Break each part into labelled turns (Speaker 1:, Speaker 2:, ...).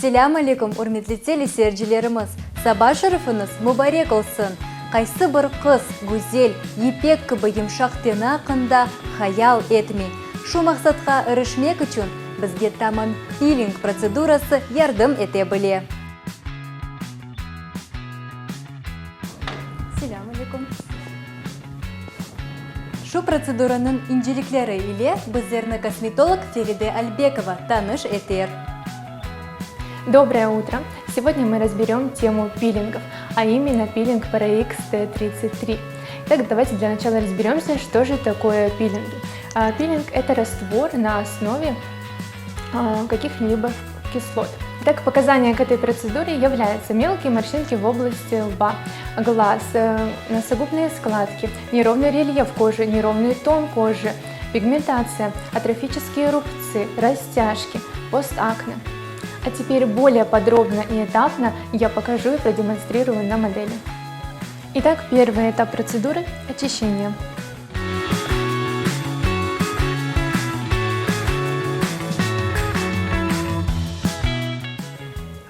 Speaker 1: Selam алейкум, урметлі телесерджилеріміз. Саба шырыфыныз мұбарек олсын. Қайсы бір қыз, гүзел, епек кібі емшақтен ақында хаял етмей. Шу мақсатқа ырышмек үшін бізге тамам пилинг процедурасы ярдым ете біле. Selam алейкум. Шу процедураның инжеліклері иле біздерні косметолог Фериде Альбекова таныш етер.
Speaker 2: Доброе утро! Сегодня мы разберем тему пилингов, а именно пилинг PRX T33. Итак, давайте для начала разберемся, что же такое пилинги. Пилинг – это раствор на основе каких-либо кислот. Итак, показания к этой процедуре являются мелкие морщинки в области лба, глаз, носогубные складки, неровный рельеф кожи, неровный тон кожи, пигментация, атрофические рубцы, растяжки, постакне. А теперь более подробно и этапно я покажу и продемонстрирую на модели. Итак, первый этап процедуры – очищение.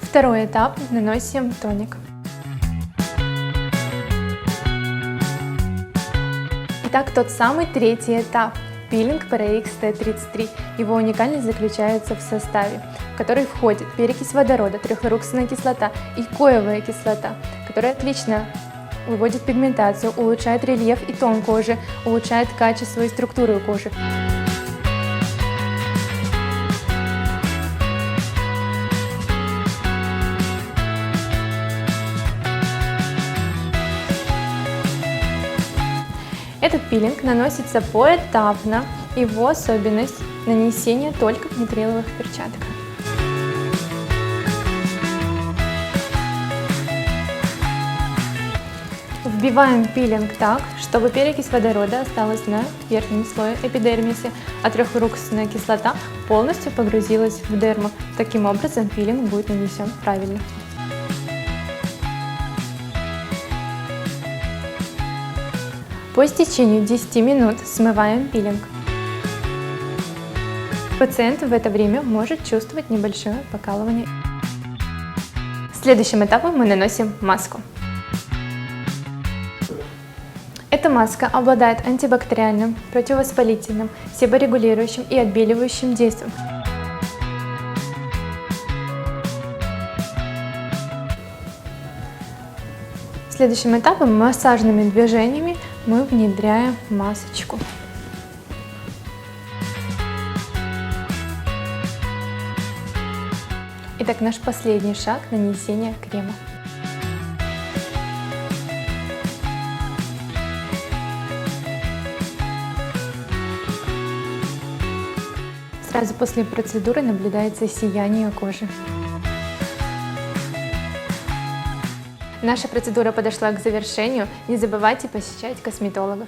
Speaker 2: Второй этап – наносим тоник. Итак, тот самый третий этап – пилинг PRX T33. Его уникальность заключается в составе, в который входит перекись водорода, трихлоруксовая кислота и коевая кислота, которая отлично выводит пигментацию, улучшает рельеф и тон кожи, улучшает качество и структуру кожи. Этот пилинг наносится поэтапно, его особенность – нанесение только в нитрииловых перчатках. Вбиваем пилинг так, чтобы перекись водорода осталась на верхнем слое эпидермиса, а трихлоруксовая кислота полностью погрузилась в дерму. Таким образом пилинг будет нанесен правильно. По истечению 10 минут смываем пилинг. Пациент в это время может чувствовать небольшое покалывание. Следующим этапом мы наносим маску. Эта маска обладает антибактериальным, противовоспалительным, себорегулирующим и отбеливающим действием. Следующим этапом массажными движениями мы внедряем масочку. Итак, наш последний шаг – нанесение крема. Сразу после процедуры наблюдается сияние кожи. Наша процедура подошла к завершению. Не забывайте посещать косметологов.